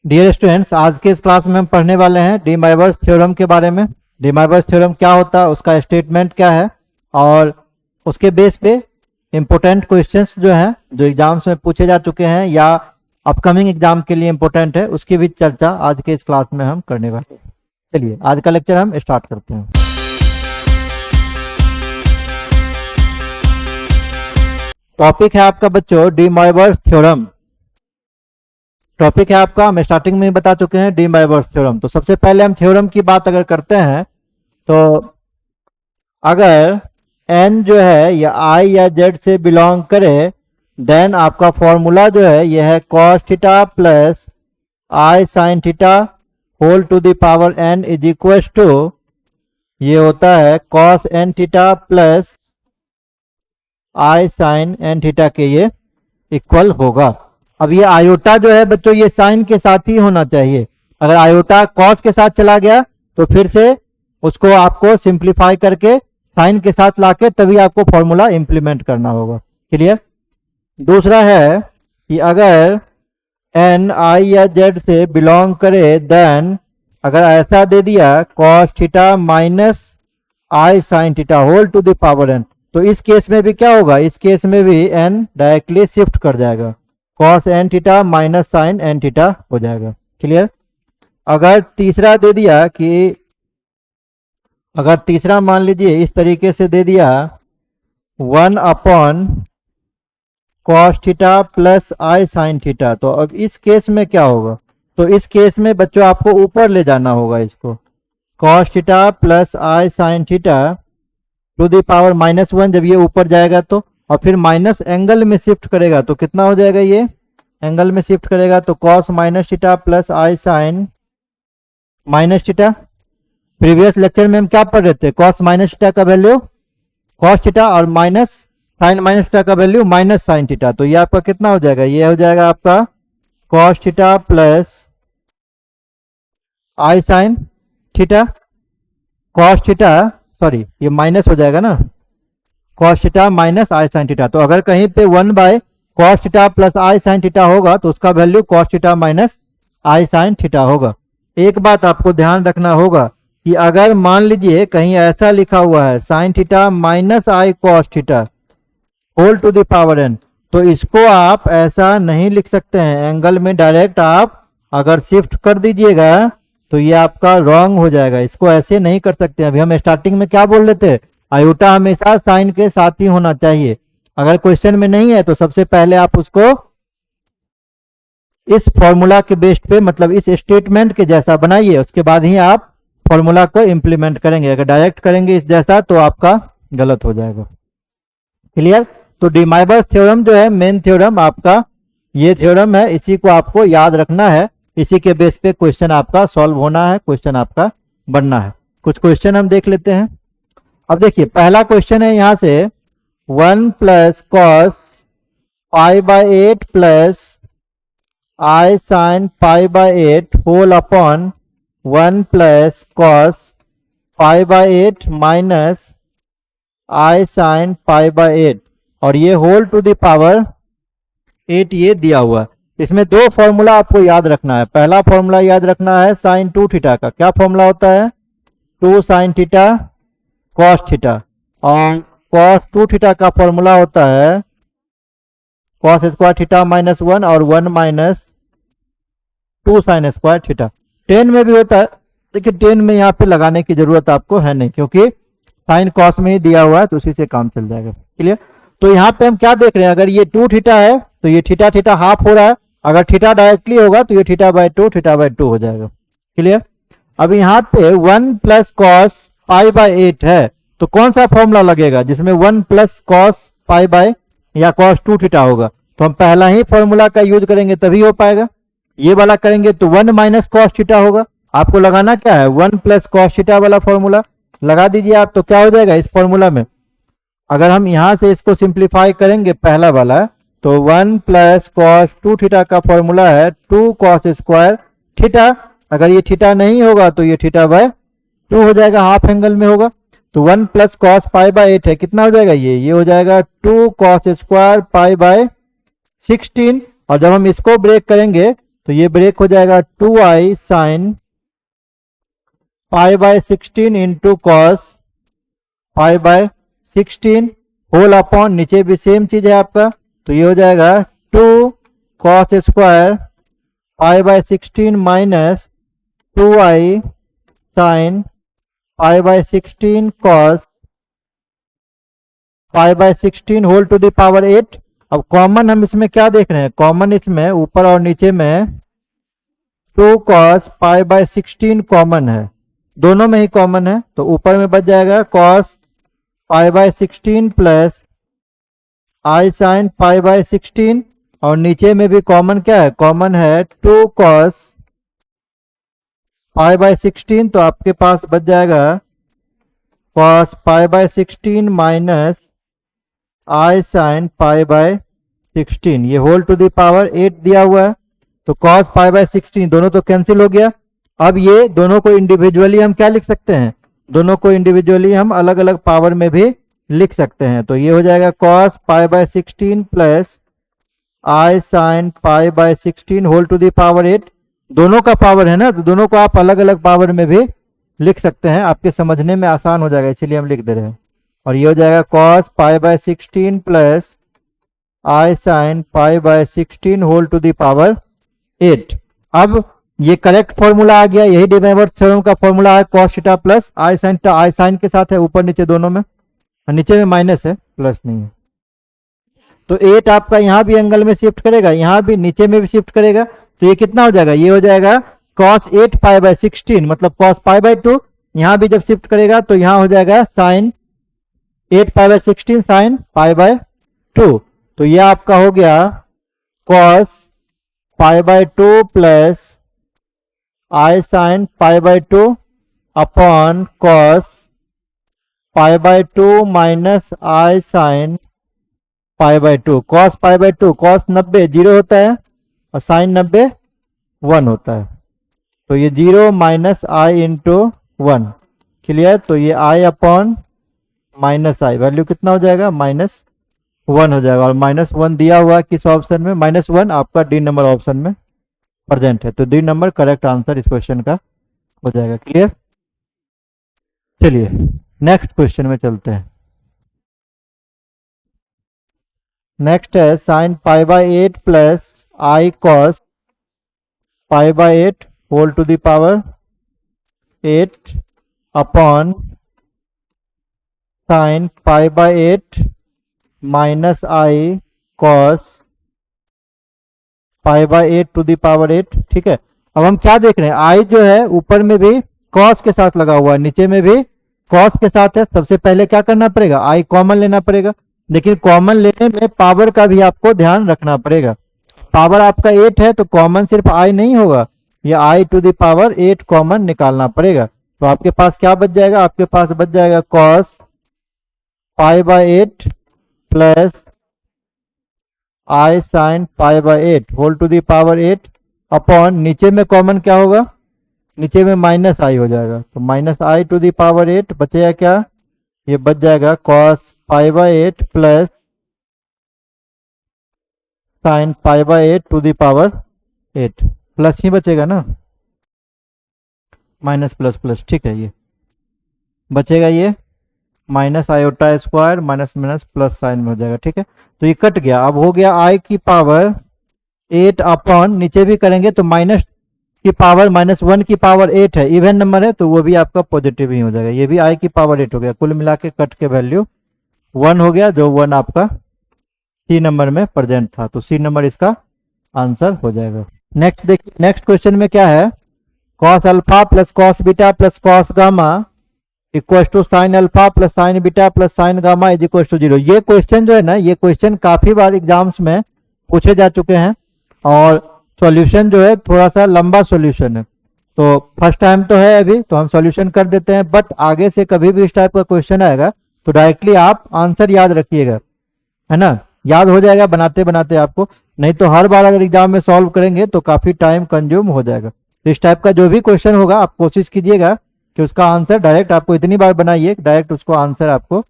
Dear students, आज के इस क्लास में हम पढ़ने वाले हैं डी माइवर्स थ्योरम के बारे में। डी माइवर्स थ्योरम क्या होता है, उसका स्टेटमेंट क्या है और उसके बेस पे इम्पोर्टेंट क्वेश्चंस जो हैं जो एग्जाम्स में पूछे जा चुके हैं या अपकमिंग एग्जाम के लिए इम्पोर्टेंट है, उसकी भी चर्चा आज के इस क्लास में हम करने वाले हैं। चलिए आज का लेक्चर हम स्टार्ट करते हैं। टॉपिक है आपका बच्चों डी माइवर्स थ्योरम। टॉपिक है आपका, हम स्टार्टिंग में ही बता चुके हैं, डी माइवर्स थ्योरम। तो सबसे पहले हम थ्योरम की बात अगर करते हैं तो अगर n जो है या i या z से बिलोंग करे देन आपका फॉर्मूला जो है यह है cos theta plus i sin theta whole to the power n is equal to, ये होता है cos n theta plus i sin n theta के ये इक्वल होगा। अब ये आयोटा जो है बच्चों ये साइन के साथ ही होना चाहिए। अगर आयोटा कॉस के साथ चला गया तो फिर से उसको आपको सिंप्लीफाई करके साइन के साथ लाके तभी आपको फॉर्मूला इंप्लीमेंट करना होगा। क्लियर। दूसरा है कि अगर n i या z से बिलोंग करे देन अगर ऐसा दे दिया cos theta minus i sin theta whole to the power n, तो इस केस में भी क्या होगा, इस केस में भी n डायरेक्टली शिफ्ट कर जाएगा, cos n theta minus sine n theta हो जाएगा। क्लियर। अगर तीसरा दे दिया कि अगर तीसरा मान लीजिए इस तरीके से दे दिया 1 upon cos theta plus i sine theta, तो अब इस केस में क्या होगा, तो इस केस में बच्चों आपको ऊपर ले जाना होगा इसको, cos theta plus i sine theta two the power minus 1। जब ये ऊपर जाएगा तो और फिर माइनस एंगल में शिफ्ट करेगा तो कितना हो जाएगा, ये एंगल में शिफ्ट करेगा तो cos minus theta plus i sine minus theta. Previous lecture में हम क्या पढ़ रहे थे, cos माइनस थीटा का वैल्यू cos थीटा और माइनस साइन माइनस थीटा का वैल्यू माइनस साइन थीटा। तो ये आपका कितना हो जाएगा, ये हो जाएगा आपका cos theta plus i sine theta, cos theta sorry ये माइनस हो जाएगा ना, cos theta minus i sine theta. तो अगर कहीं पे 1 by cos theta plus i sine theta होगा तो उसका value cos theta minus i sine theta होगा। एक बात आपको ध्यान रखना होगा कि अगर मान लीजिए कहीं ऐसा लिखा हुआ है sine theta minus i cos theta whole to the power n, तो इसको आप ऐसा नहीं लिख सकते हैं, एंगल में डायरेक्ट आप अगर शिफ्ट कर दीजिएगा तो ये आपका रॉन्ग हो जाएगा, इसको ऐसे नहीं कर सकते। अभी हम स्टार्टिंग में क्या बोल रहे थे, आयोटा हमेशा साइन के साथ ही होना चाहिए। अगर क्वेश्चन में नहीं है तो सबसे पहले आप उसको इस फॉर्मूला के बेस पे मतलब इस स्टेटमेंट के जैसा बनाइए, उसके बाद ही आप फॉर्मूला को इंप्लीमेंट करेंगे। अगर डायरेक्ट करेंगे इस जैसा तो आपका गलत हो जाएगा। क्लियर। तो डी माइवर्स थ्योरम जो है मेन थ्योरम आपका ये थ्योरम है, इसी को आपको याद रखना है, इसी के बेस पे क्वेश्चन आपका सॉल्व होना है, क्वेश्चन आपका बनना है। कुछ क्वेश्चन हम देख लेते हैं। अब देखिए पहला क्वेश्चन है यहाँ से 1 plus cos pi by 8 plus i sine pi by 8 whole upon 1 plus cos pi by 8 minus i sine pi by 8 और ये होल टू द पावर 8 ये दिया हुआ। इसमें दो फॉर्मूला आपको याद रखना है। पहला फॉर्मूला याद रखना है साइन 2 थीटा का, क्या फॉर्मूला होता है, 2 साइन थीटा कॉस थीटा, और कॉस 2 थीटा का फॉर्मूला होता है कॉस स्क्वायर थीटा माइनस 1 और 1 माइनस 2 साइन स्क्वायर थीटा। 10 में भी होता है, देखिए 10 में यहाँ पे लगाने की जरूरत आपको है नहीं क्योंकि साइन कॉस में ही दिया हुआ है तो उसी से काम चल जाएगा। क्लियर। तो यहाँ पे हम क्या देख रहे हैं, अगर ये 2 थीटा है तो ये थीटा थीटा हाफ हो रहा है, अगर थीटा डायरेक्टली होगा तो ये थीटा बाय 2 थीटा बाय 2 हो जाएगा। क्लियर। अब यहाँ पे 1 प्लस कॉस पाई बाय 8 है तो कौन सा फॉर्मूला लगेगा जिसमें 1 प्लस कॉस पाई बाय या कॉस 2 थीटा होगा, तो हम पहला ही फॉर्मूला का यूज करेंगे तभी हो पाएगा। ये वाला करेंगे तो 1 माइनस कॉस थीटा होगा, आपको लगाना क्या है 1 प्लस कॉस थीटा वाला फॉर्मूला लगा दीजिए आप, तो क्या हो जाएगा इस फॉर्मूला में। अगर हम यहां से इसको सिंप्लीफाई करेंगे पहला वाला तो 1 प्लस कॉस 2 थीटा का फॉर्मूला है 2 कॉस स्क्वायर थीटा, अगर ये थीटा नहीं होगा तो ये थीटा बाय 2 हो जाएगा, हाफ एंगल में होगा। तो 1 प्लस कॉस पाई बाय 8 है, कितना हो जाएगा ये हो जाएगा 2 कॉस स्क्वायर पाई बाय 16। और जब हम इसको ब्रेक करेंगे तो ये ब्रेक हो जाएगा 2i sine pi by 16 into cos pi by 16 whole upon नीचे भी सेम चीज है आपका, तो ये हो जाएगा 2 cos square pi by 16 minus 2i sine pi by 16 cos pi by 16 whole to the power 8। अब कॉमन हम इसमें क्या देख रहे हैं, कॉमन इसमें ऊपर और नीचे में 2 कॉस पाई बाय 16 कॉमन है, दोनों में ही कॉमन है, तो ऊपर में बच जाएगा cos pi by 16 plus i sine pi by 16, और नीचे में भी कॉमन क्या है, कॉमन है 2 कॉस पाई बाय 16, तो आपके पास बच जाएगा cos pi by 16 minus i sine pi by 16, ये होल टू द पावर 8 दिया हुआ है, तो कॉस पाई बाय 16 दोनों तो कैंसिल हो गया। अब ये दोनों को इंडिविजुअली हम क्या लिख सकते हैं, दोनों को इंडिविजुअली हम अलग अलग पावर में भी लिख सकते हैं, तो ये हो जाएगा cos pi by 16 plus i sine pi by 16 whole to the power 8, दोनों का पावर है ना, तो दोनों को आप अलग अलग पावर में भी लिख सकते हैं, आपके समझने में आसान हो जाएगा, इसलिए हम लिख दे रहे हैं। और ये हो जाएगा cos pi by 16 plus i sine pi by 16 whole to the power 8। अब ये करेक्ट फॉर्मूला आ गया, यही डी वेबर थ्योरम का फॉर्मूला है, cos theta plus i sine, i sine के साथ है ऊपर नीचे दोनों में, नीचे में माइनस है प्लस नहीं है, तो 8 आपका यहां भी एंगल में शिफ्ट करेगा, यहां भी नीचे में भी शिफ्ट करेगा, तो ये कितना हो जाएगा, ये हो जाएगा cos 8 पाई बाय 16 मतलब cos पाई बाय 2, यहां भी जब शिफ्ट करेगा तो यहां हो जाएगा sine 8 pi by 16 sine pi by 2, तो ये आपका हो गया cos pi by 2 plus i sine pi by 2 upon cos pi by 2 minus i sine pi by 2, cos pi by 2, cos 90 0 होता है और साइन 90 1 होता है, तो ये 0 माइनस आई इंटू 1, क्लियर, तो ये आई अपॉन माइनस आई, वैल्यू कितना हो जाएगा -1 हो जाएगा, और -1 दिया हुआ किस ऑप्शन में, -1 आपका डी नंबर ऑप्शन में प्रेजेंट है, तो डी नंबर करेक्ट आंसर इस क्वेश्चन का हो जाएगा, क्लियर। चलिए नेक्स्ट क्वेश्चन में चलते हैं। नेक्स्ट है sine pi by 8 plus i cos pi by 8 whole to the power 8 upon sine pi by 8 minus i cos pi by 8 to the power 8, ठीक है। अब हम क्या देख रहे हैं, आई जो है ऊपर में भी कॉस के साथ लगा हुआ है, नीचे में भी कॉस के साथ है, सबसे पहले क्या करना पड़ेगा, आई कॉमन लेना पड़ेगा, लेकिन कॉमन लेने में पावर का भी आपको ध्यान रखना पड़ेगा, पावर आपका 8 है तो कॉमन सिर्फ आई नहीं होगा, ये आई टू द पावर 8 कॉमन निकालना पड़ेगा, तो आपके पास क्या बच जाएगा, आपके पास बच जाएगा cos pi by 8 plus i sine pi by 8 whole to the power 8 upon नीचे में कॉमन क्या होगा, नीचे में माइनस आई हो जाएगा, तो minus I to the power 8 बचेगा क्या, ये बच जाएगा cos pi by 8 plus sine pi by 8 to the power 8, plus ही बचेगा ना, माइनस प्लस प्लस, ठीक है, ये बचेगा ये minus iota square minus minus plus sign में हो जाएगा, ठीक है, तो ये कट गया, अब हो गया आई की पावर 8 अपॉन नीचे भी करेंगे तो माइनस की पावर -1 की पावर 8 है, इवन नंबर है तो वो भी आपका पॉजिटिव ही हो जाएगा, ये भी आई की पावर 8 हो गया, कुल मिला के कट के वैल्यू 1 हो गया, जो 1 आपका सी नंबर में प्रेजेंट था, तो सी नंबर इसका आंसर हो जाएगा। नेक्स्ट देखिए, नेक्स्ट क्वेश्चन में क्या है, cos alpha plus cos beta plus cos gamma equal to sine alpha plus sine beta plus sine gamma is equal to 0। ये क्वेश्चन जो है ना, ये क्वेश्चन काफी बार एग्जाम्स में पूछे जा चुके हैं, और सॉल्यूशन जो है थोड़ा सा लंबा सॉल्यूशन है, तो फर्स्ट टाइम तो है अभी, तो हम सॉल्यूशन कर देते हैं, बट आगे से कभी भी इस टाइप का क्वेश्चन आएगा तो डायरेक्टली आप आंसर याद रखिएगा, है ना, याद हो जाएगा बनाते बनाते आपको, नहीं तो हर बार अगर एग्जाम में सॉल्व करेंगे तो काफी टाइम कंज्यूम हो जाएगा, तो इस टाइप का जो भी क्वेश्चन होगा आप कोशिश कीजिएगा कि उसका आंसर डायरेक्ट आपको इतनी बार बनाइए, डायरेक्ट उसको आंसर आपको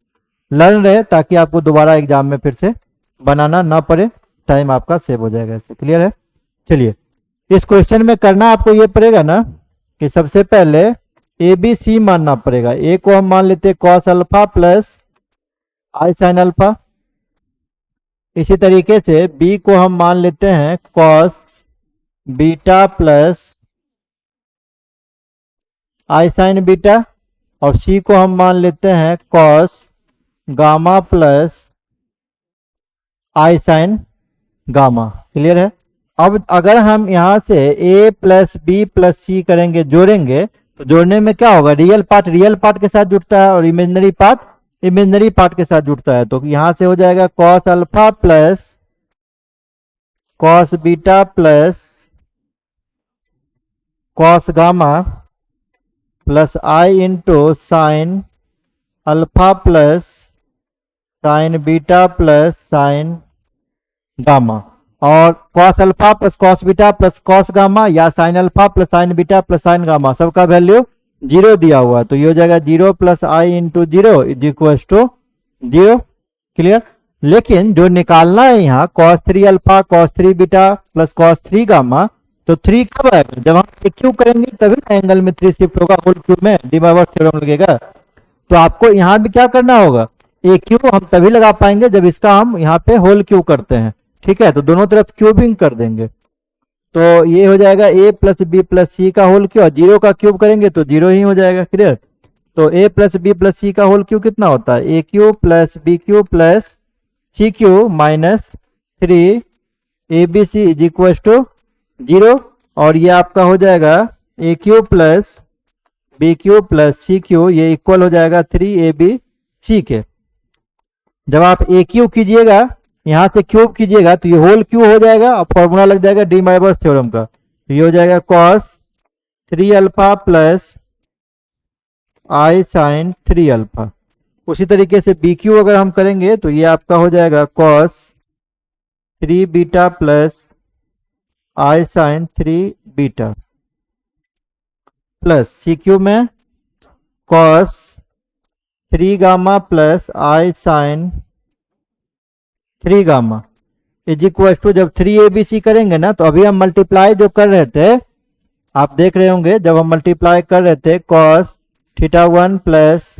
लर्न रहे, ताकि आपको दोबारा एग्जाम में फिर से बनाना ना पड़े, टाइम आपका सेव हो जाएगा, इससे क्लियर है। चलिए इस क्वेश्चन में करना आपको ये पड़ेगा ना कि सबसे पहले ए बी सी मानना पड़ेगा। ए को हम मान लेते हैं cos alpha plus i sine alpha. इसी तरीके से बी को हम मान लेते हैं cos beta plus i sign beta, और सी को हम मान लेते हैं cos gamma plus i sign gamma. Clear है? अब अगर हम यहां से a प्लस बी प्लस सी करेंगे, जोड़ेंगे, तो जोड़ने में क्या होगा, रियल पार्ट के साथ जुड़ता है और इमेजिनरी पार्ट के साथ जुड़ता है। तो यहां से हो जाएगा cos alpha plus cos beta plus cos gamma plus आई into sine alpha plus sine beta plus sine gamma. और cos alpha plus cos beta plus cos gamma या sine alpha plus sine beta plus sine gamma, सबका value 0 दिया हुआ है। तो ये हो जाएगा 0 plus I into 0 is equal to 0। Clear? लेकिन जो निकालना है यहाँ cos 3 alpha cos 3 beta plus cos 3 gamma, तो 3 कब आएगा, जब हम क्यू करेंगे तभी एंगल में 3 शिफ्ट होगा, होल क्यू में डी माइनस थ्योरम लगेगा। तो आपको यहाँ भी क्या करना होगा, ए क्यू हम तभी लगा पाएंगे जब इसका हम यहाँ पे होल क्यू करते हैं। ठीक है? तो दोनों तरफ क्यूबिंग कर देंगे, तो ये हो जाएगा a plus b plus c का होल क्यू, और 0 का क्यूब करेंगे तो 0 ही हो जाएगा। क्लियर? तो a plus b plus c का होल क्यू कितना होता है, a cube plus b cube plus c cube minus 3 a b c is equal to 0। और ये आपका हो जाएगा a cube plus b cube plus c cube, ये इक्वल हो जाएगा 3 ए बी सी के। जब आप ए क्यू कीजिएगा, यहां से क्यूब कीजिएगा, तो ये होल क्यू हो जाएगा और फॉर्मूला लग जाएगा डी माइनस थ्योरम का। तो ये हो जाएगा cos 3 alpha plus i sine 3 alpha. उसी तरीके से बी क्यू अगर हम करेंगे तो ये आपका हो जाएगा cos 3 beta plus i sine 3 beta plus c cube में cos 3 gamma plus i sine 3 gamma is equal to, जब 3 ए बी सी करेंगे ना, तो अभी हम मल्टीप्लाई जो कर रहे थे, आप देख रहे होंगे जब हम मल्टीप्लाई कर रहे थे cos theta 1 plus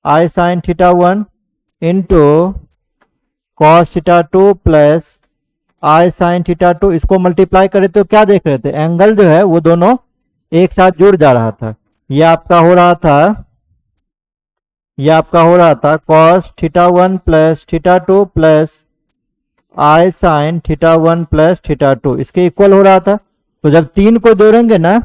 i sine theta 1 into cos theta 2 plus i sine theta 2, इसको मल्टीप्लाई करे तो क्या देख रहे थे, एंगल जो है वो दोनों एक साथ जुड़ जा रहा था। ये आपका हो रहा था cos theta 1 plus theta 2 plus i sine theta 1 plus theta 2, इसके इक्वल हो रहा था। तो जब 3 को जोड़ेंगे ना,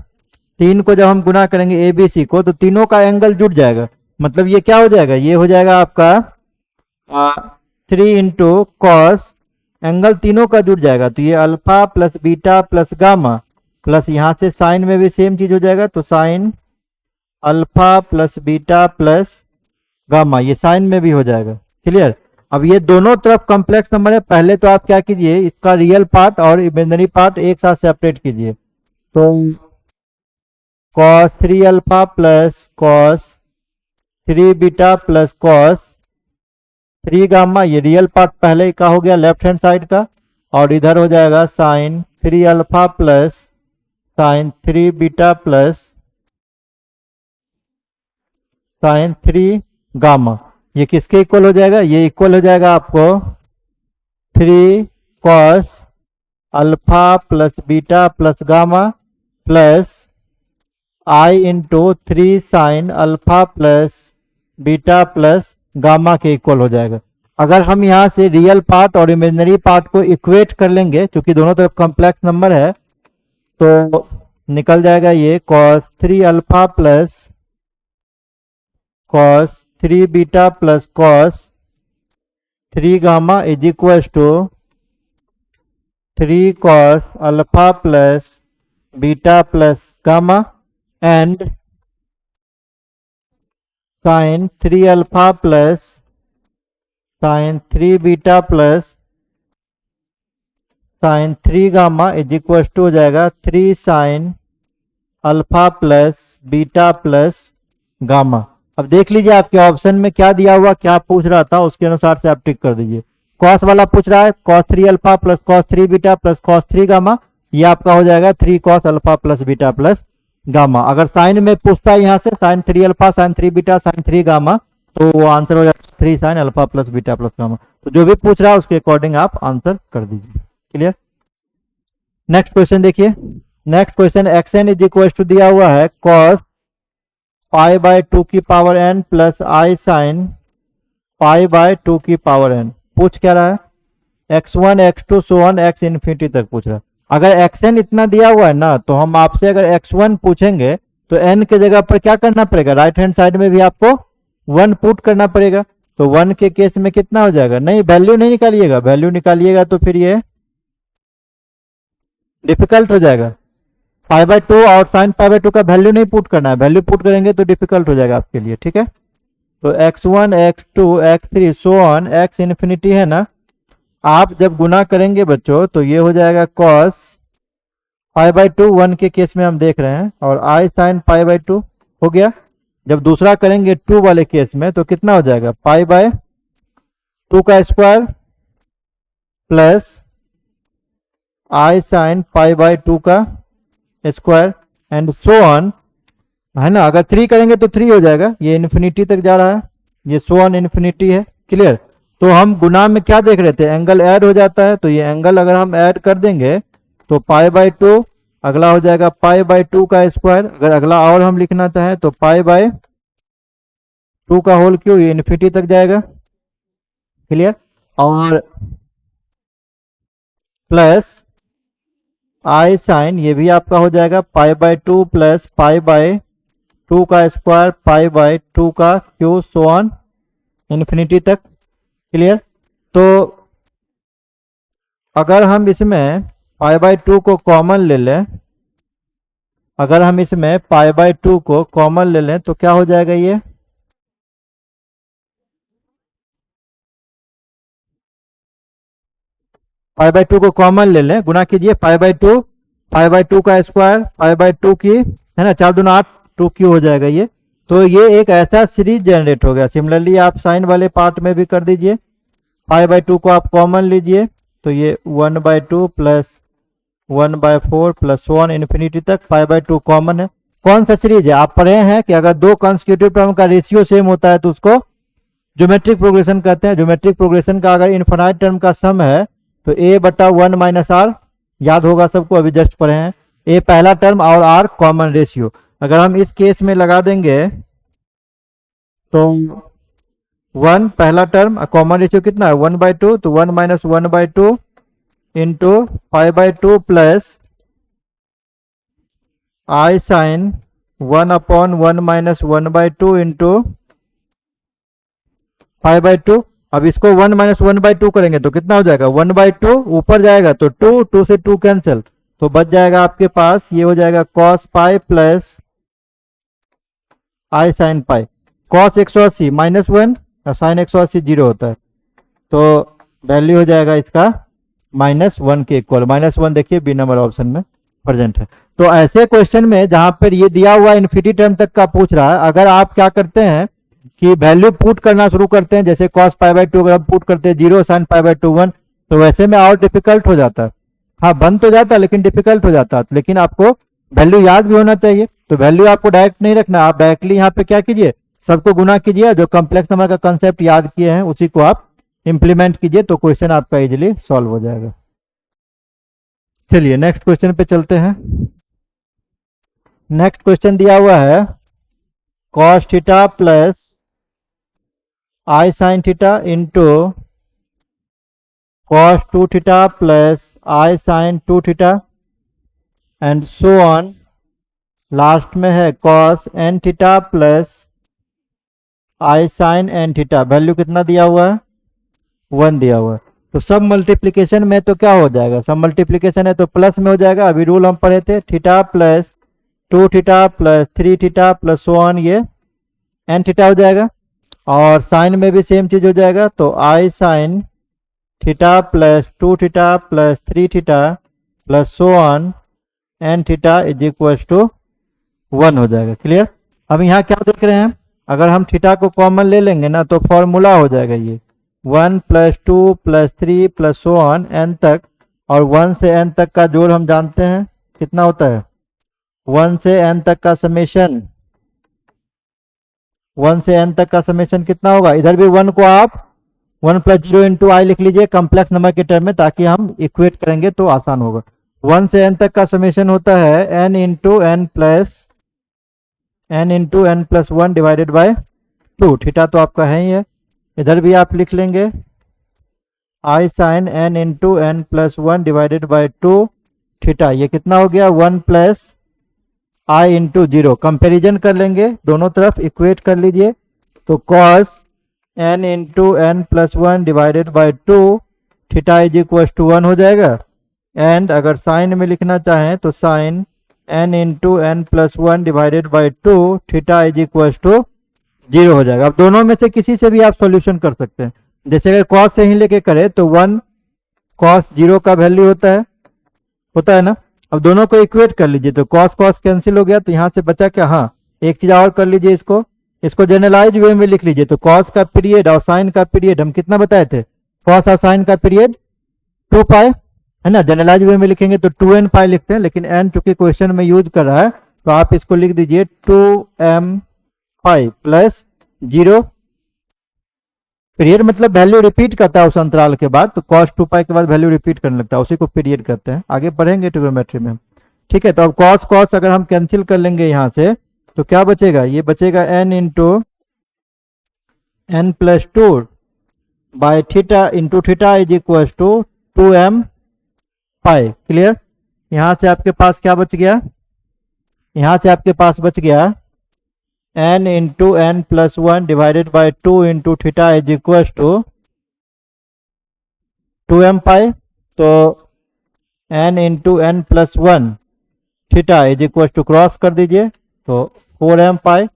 3 को जब हम गुना करेंगे ए बी सी को, तो तीनों का एंगल जुड़ जाएगा। मतलब ये क्या हो जाएगा, ये हो जाएगा आपका 3 इंटू कॉस, एंगल तीनों का जुड़ जाएगा। तो ये alpha plus beta plus gamma plus यहां से साइन में भी सेम चीज हो जाएगा, तो sign alpha plus beta plus gamma, ये साइन में भी हो जाएगा। क्लियर? अब ये दोनों तरफ कॉम्प्लेक्स नंबर है। पहले तो आप क्या कीजिए, इसका रियल पार्ट और इमेजिनरी पार्ट एक साथ सेपरेट कीजिए। तो cos 3 alpha plus cos 3 beta plus cos 3 gamma, ये रियल पार्ट पहले का हो गया लेफ्ट हैंड साइड का, और इधर हो जाएगा sine 3 alpha plus sine 3 beta plus sine 3 gamma. ये किसके इक्वल हो जाएगा, ये इक्वल हो जाएगा आपको 3 cos alpha plus beta plus gamma plus आई into 3 sine alpha plus beta plus gamma के इक्वल हो जाएगा। अगर हम यहाँ से रियल पार्ट और इमेजिनरी पार्ट को इक्वेट कर लेंगे, क्योंकि दोनों तरफ कॉम्प्लेक्स नंबर है, तो निकल जाएगा ये cos 3 alpha plus cos 3 beta plus cos 3 gamma is equal to 3 cos alpha plus beta plus gamma and sine 3 alpha plus sine 3 beta plus sine 3 gamma is equal to हो जाएगा 3 sine alpha plus beta plus gamma. अब देख लीजिए आपके option में क्या दिया हुआ, क्या पूछ रहा था, उसके अनुसार से आप टिक कर दीजिए। कॉस वाला पूछ रहा है cos 3 alpha plus cos 3 beta plus cos 3 gamma, ये आपका हो जाएगा 3 cos alpha plus beta plus gamma. अगर साइन में पूछता है यहाँ से sine 3 alpha sine 3 beta sine 3 gamma, तो वो आंसर हो जाएगा 3 sine alpha plus beta plus gamma. तो जो भी पूछ रहा है उसके अकॉर्डिंग आप आंसर कर दीजिए। क्लियर। नेक्स्ट क्वेश्चन देखिए। Next question xn is equal to दिया हुआ है cos पाई बाय 2 की power n plus i sine pi by 2 की पावर n। पूछ क्या रहा है x1 x2 so on x infinity तक पूछ रहा है। अगर xn इतना दिया हुआ है ना, तो हम आपसे अगर x1 पूछेंगे तो n के जगह पर क्या करना पड़ेगा, राइट हैंड साइड में भी आपको 1 पुट करना पड़ेगा। तो 1 के केस में कितना हो जाएगा, नहीं वैल्यू नहीं निकालिएगा, वैल्यू निकालिएगा तो फिर ये डिफिकल्ट हो जाएगा। पाई बाय 2 और साइन पाई बाय 2 का वैल्यू नहीं पुट करना है, वैल्यू पुट करेंगे तो डिफिकल्ट हो जाएगा आपके लिए। ठीक है, तो x1 x2 x3 so on x infinity है ना, आप जब गुना करेंगे बच्चों तो ये हो जाएगा cos पाई बाय 2 1 के केस में हम देख रहे हैं, और आई साइन पाई बाय 2 हो गया। जब दूसरा करेंगे 2 वाले केस में तो कितना हो जाएगा, पाई बाय 2 का square plus i sine pi by 2 का स्क्वायर एंड सो ऑन, है ना। अगर 3 करेंगे तो 3 हो जाएगा, ये इन्फिनिटी तक जा रहा है, ये सो ऑन इन्फिनिटी है। क्लियर। तो हम गुना में क्या देख रहे थे, एंगल ऐड हो जाता है, तो ये एंगल अगर हम ऐड कर देंगे तो पाई बाय 2, अगला हो जाएगा पाई बाय 2 का स्क्वायर। अगर अगला और हम लिखना चाहें तो पाई बाय 2 का होल क्यूब, ये इन्फिनिटी तक जाएगा। क्लियर। और प्लस आई साइन, ये भी आपका हो जाएगा पाई बाय 2 प्लस पाई बाय 2 का स्क्वायर पाई बाय 2 का क्यूब सो ऑन इन्फिनिटी तक। क्लियर। तो अगर हम इसमें पाई बाय 2 को कॉमन ले लें, अगर हम इसमें पाई बाय 2 को कॉमन ले लें तो क्या हो जाएगा, ये पाई बाय 2 को कॉमन ले लें, गुना कीजिए पाई बाय 2 का स्क्वायर पाई बाय 2 की, है ना, 4 दूना 8 2 क्यू हो जाएगा ये। तो ये एक ऐसा सीरीज जनरेट हो गया। सिमिलरली आप साइन वाले पार्ट में भी कर दीजिए, पाई बाय 2 को आप कॉमन लीजिए तो ये 1 by 2 plus 1 by 4 plus 1 infinity तक, पाई बाय 2 कॉमन है। कौन सा सीरीज है, आप पढ़े हैं कि अगर दो कंसेक्यूटिव टर्म का रेशियो सेम होता है तो उसको ज्योमेट्रिक प्रोग्रेशन कहते हैं। ज्योमेट्रिक प्रोग्रेशन का अगर इनफाइनाइट टर्म का सम है तो a बटा 1 माइनस आर, याद होगा सबको, अभी जस्ट पढ़े हैं। a पहला टर्म और r कॉमन रेशियो। अगर हम इस केस में लगा देंगे तो 1 पहला टर्म, कॉमन रेशियो कितना है 1 बाय 2, तो 1 minus 1 by 2 into pi by 2 plus i sine 1 upon 1 minus 1 by 2 into pi by 2। अब इसको 1 माइनस 1 बाय 2 करेंगे तो कितना हो जाएगा, 1 बाय 2 ऊपर जाएगा तो 2 से 2 कैंसिल, तो बच जाएगा आपके पास, ये हो जाएगा cos pi plus i sine pi. cos 180 minus 1 और साइन 180 जीरो होता है, तो वैल्यू हो जाएगा इसका -1 के इक्वल। -1 देखिए बी नंबर ऑप्शन में प्रेजेंट है। तो ऐसे क्वेश्चन में जहां पर ये दिया हुआ इन्फिनिटी टर्म तक का पूछ रहा है, अगर आप क्या करते हैं कि वैल्यू पुट करना शुरू करते हैं, जैसे cos पाई बाय 2 अगर हम पुट करते हैं 0 साइन पाई बाय 2 1, तो वैसे में और डिफिकल्ट हो जाता है। हाँ बन तो जाता है लेकिन डिफिकल्ट हो जाता है। लेकिन आपको वैल्यू याद भी होना चाहिए, तो वैल्यू आपको डायरेक्ट नहीं रखना, आप डायरेक्टली यहाँ पे क्या कीजिए, सबको गुना कीजिए, जो कॉम्प्लेक्स नंबर का कंसेप्ट याद किए हैं उसी को आप इंप्लीमेंट कीजिए, तो क्वेश्चन आपका इजिली सॉल्व हो जाएगा। चलिए नेक्स्ट क्वेश्चन पे चलते हैं। नेक्स्ट क्वेश्चन दिया हुआ है cos theta plus i sine theta into cos 2 theta plus i sine 2 theta and so on. Last में है cos n theta plus i sine n theta. Value कितना दिया हुआ है, 1 दिया हुआ है। तो सब मल्टीप्लीकेशन में तो क्या हो जाएगा, सब मल्टीप्लीकेशन है तो प्लस में हो जाएगा। अभी रूल हम पढ़े थे, theta plus 2 theta plus 3 theta plus so on, ये n थीटा हो जाएगा। और साइन में भी सेम चीज हो जाएगा, तो i sine theta plus 2 theta plus 3 theta plus so on n theta is equal to 1 हो जाएगा। क्लियर। अब यहाँ क्या देख रहे हैं, अगर हम थीटा को कॉमन ले लेंगे ना तो फॉर्मूला हो जाएगा ये 1 plus 2 plus 3 plus so on n तक और 1 से n तक का जोड़ हम जानते हैं कितना होता है, 1 से n तक का समेशन, 1 से n तक का समेशन कितना होगा, इधर भी 1 को आप 1 प्लस 0 इंटू आई लिख लीजिए कम्प्लेक्स नंबर के टर्म में, ताकि हम इक्वेट करेंगे तो आसान होगा। 1 से n तक का समेशन होता है n into n plus 1 divided by 2। Theta तो आपका है ही है, इधर भी आप लिख लेंगे i sine n into n plus 1 divided by 2 theta. ये कितना हो गया, 1 प्लस आई इंटू 0। कंपेरिजन कर लेंगे, दोनों तरफ इक्वेट कर लीजिए, तो cos n into n plus 1 divided by 2 theta is equal to 1 हो जाएगा। एंड अगर साइन में लिखना चाहें तो sine n into n plus 1 divided by 2 theta is equal to 0 हो जाएगा। अब दोनों में से किसी से भी आप सॉल्यूशन कर सकते हैं, जैसे अगर कॉस से ही लेके करें तो 1 कॉस 0 का वैल्यू होता है ना। अब दोनों को इक्वेट कर लीजिए, तो कॉस कॉस कैंसिल हो गया, तो यहां से बचा क्या, हाँ एक चीज और कर लीजिए, इसको जनरलाइज वे में लिख लीजिए। तो कॉस का पीरियड और साइन का पीरियड हम कितना बताए थे, कॉस और साइन का पीरियड 2 पाई है ना। जनरलाइज वे में लिखेंगे तो 2n पाई लिखते हैं, लेकिन n चूंकि क्वेश्चन में यूज कर रहा है तो आप इसको लिख दीजिए 2m पाई प्लस 0। पीरियड मतलब वैल्यू रिपीट करता है उस अंतराल के बाद, तो cos 2 पाई के बाद वैल्यू रिपीट करने लगता है, उसी को पीरियड कहते हैं। आगे पढ़ेंगे ट्रिग्नोमेट्री में, ठीक है। तो अब cos cos अगर हम कैंसिल कर लेंगे यहां से, तो क्या बचेगा, ये बचेगा n into n plus 2 by theta into theta is equal to 2m pi. Clear. यहां से आपके पास क्या बच गया, यहां से आपके पास बच गया n into n plus 1 divided by 2 into theta is equal to 2m pi. तो n into n plus 1 theta is equal to cross कर दीजिए, तो 4m पाई।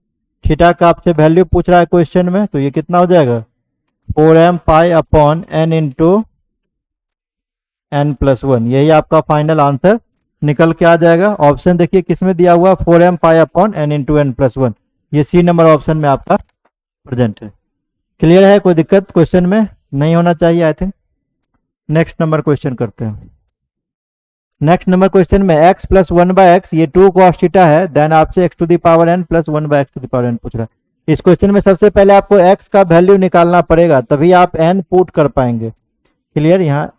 थीटा का आपसे वैल्यू पूछ रहा है क्वेश्चन में, तो ये कितना हो जाएगा 4m pi upon n into n plus 1। यही आपका फाइनल आंसर निकल के आ जाएगा। ऑप्शन देखिए किसमें दिया हुआ, 4m pi upon n into n plus 1। ये सी नंबर ऑप्शन में आपका प्रेजेंट है। क्लियर है, कोई दिक्कत क्वेश्चन में नहीं होना चाहिए I think. Next number question करते हैं। नेक्स्ट नंबर क्वेश्चन में x प्लस 1 बाय एक्स, ये 2 cos थीटा है, देन आपसे x to the power n plus 1 by x to the power n पूछ रहा है। इस क्वेश्चन में सबसे पहले आपको x का वैल्यू निकालना पड़ेगा, तभी आप n पुट कर पाएंगे। क्लियर। यहाँ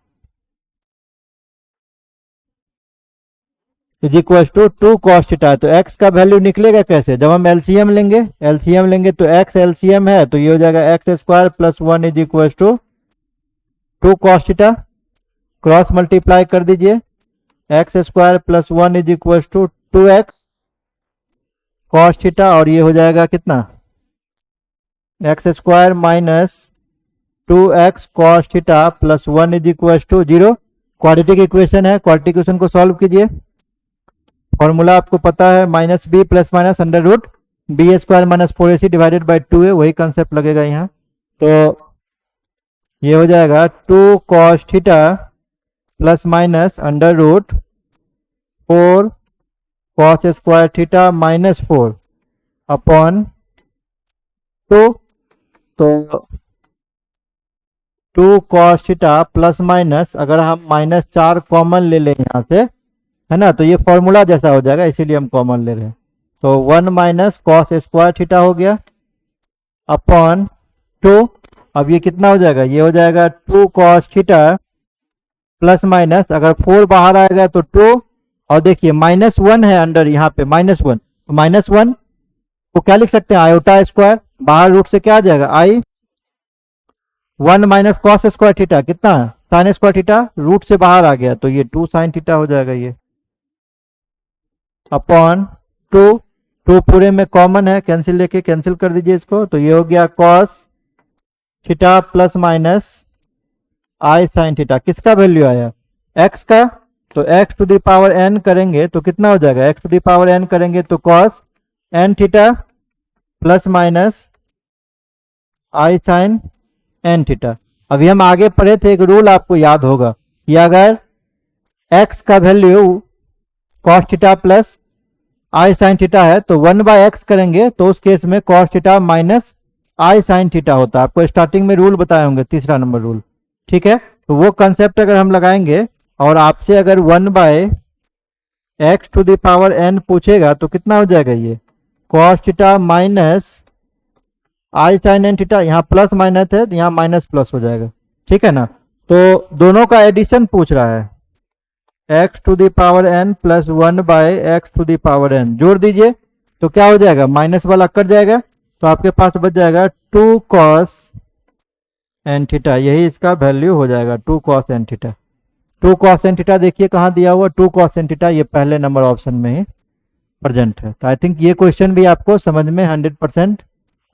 is equal to 2 cos theta है, तो x का वैल्यू निकलेगा कैसे, जब हम एलसीएम लेंगे तो x एलसीएम है, तो ये हो जाएगा x square plus 1 is equal to 2 cos theta. Cross multiply कर दीजिए, x square plus 1 is equal to 2x cos theta, और ये हो जाएगा कितना, x square minus 2x cos theta plus 1 is equal to 0। Quadratic equation है, quadratic equation को solve कीजिए। फॉर्मूला आपको पता है, minus b plus minus under root b square minus 4ac divided by 2 है, वही कंसेप्ट लगेगा यहाँ। तो ये हो जाएगा 2 cos theta plus minus under root 4 cos square theta minus 4 upon 2। तो 2 cos थीटा प्लस माइनस, अगर हम माइनस 4 कॉमन ले लें यहाँ से, है ना, तो ये फॉर्मूला जैसा हो जाएगा, इसीलिए हम कॉमन ले रहे हैं। तो 1 माइनस cos स्क्वायर थीटा हो गया अपॉन 2। अब ये कितना हो जाएगा, ये हो जाएगा 2 cos थीटा प्लस माइनस, अगर 4 बाहर आएगा तो 2, और देखिए माइनस 1 है अंडर यहाँ पे -1, तो -1 को क्या लिख सकते हैं, आयोटा स्क्वायर, बाहर रूट से क्या आ जाएगा आई 1 माइनस कॉस स्क्वायर थीटा, कितना साइन स्क्वायर थीटा, रूट से बाहर आ गया, तो ये 2 साइन थीटा हो जाएगा ये अपॉन 2 पूरे में कॉमन है, कैंसिल लेके कैंसिल कर दीजिए इसको, तो ये हो गया cos theta plus minus i sine theta. किसका वैल्यू आया, x का, तो x to the power n करेंगे तो कितना हो जाएगा, x to the power n करेंगे तो cos n theta plus minus i sine n theta. अभी हम आगे पढ़े थे, एक रूल आपको याद होगा कि अगर x का value cos theta plus i sine theta है तो 1/x करेंगे, तो उस केस में cos theta minus i sine theta होता है। आपको स्टार्टिंग में रूल बताए होंगे, तीसरा नंबर रूल, ठीक है। तो वो कंसेप्ट अगर हम लगाएंगे और आपसे अगर 1/x⁴n पूछेगा तो कितना हो जाएगा ये cos theta minus i sign N theta, यहाँ प्लस माइनस है तो यहाँ माइनस प्लस हो जाएगा, ठीक है ना। तो दोनों का एडिशन पूछ रहा है, x⁴n प्लस 1/x⁴n जोड़ दीजिए तो क्या हो जाएगा, माइनस वाला कट जाएगा तो आपके पास बच जाएगा 2 cos n थीटा, यही इसका वैल्यू हो जाएगा 2 cos n theta. 2 cos n theta देखिए कहाँ दिया हुआ, 2 cos n थीटा ये पहले नंबर ऑप्शन में ही प्रेजेंट है। तो आई थिंक ये क्वेश्चन भी आपको समझ में 100%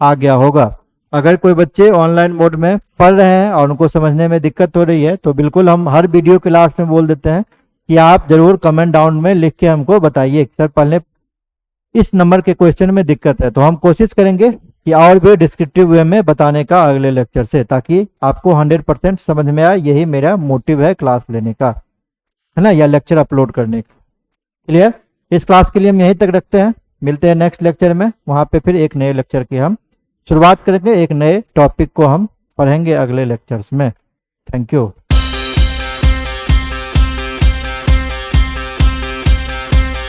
आ गया होगा। अगर कोई बच्चे ऑनलाइन मोड में पढ़ रहे हैं और उनको समझने में दिक्कत हो रही है तो बिल्कुल हम हर वीडियो के लास्ट में बोल देते हैं कि आप जरूर कमेंट डाउन में लिख के हमको बताइए कि सर पहले इस नंबर के क्वेश्चन में दिक्कत है, तो हम कोशिश करेंगे कि और भी डिस्क्रिप्टिव वे में बताने का अगले लेक्चर से, ताकि आपको 100% समझ में आए। यही मेरा मोटिव है क्लास लेने का, है ना, या लेक्चर अपलोड करने का। क्लियर। इस क्लास के लिए हम यहीं तक रखते हैं, मिलते हैं नेक्स्ट लेक्चर में, वहां पे फिर एक नए लेक्चर की हम शुरुआत करेंगे, एक नए टॉपिक को हम पढ़ेंगे अगले लेक्चर्स में। Thank you.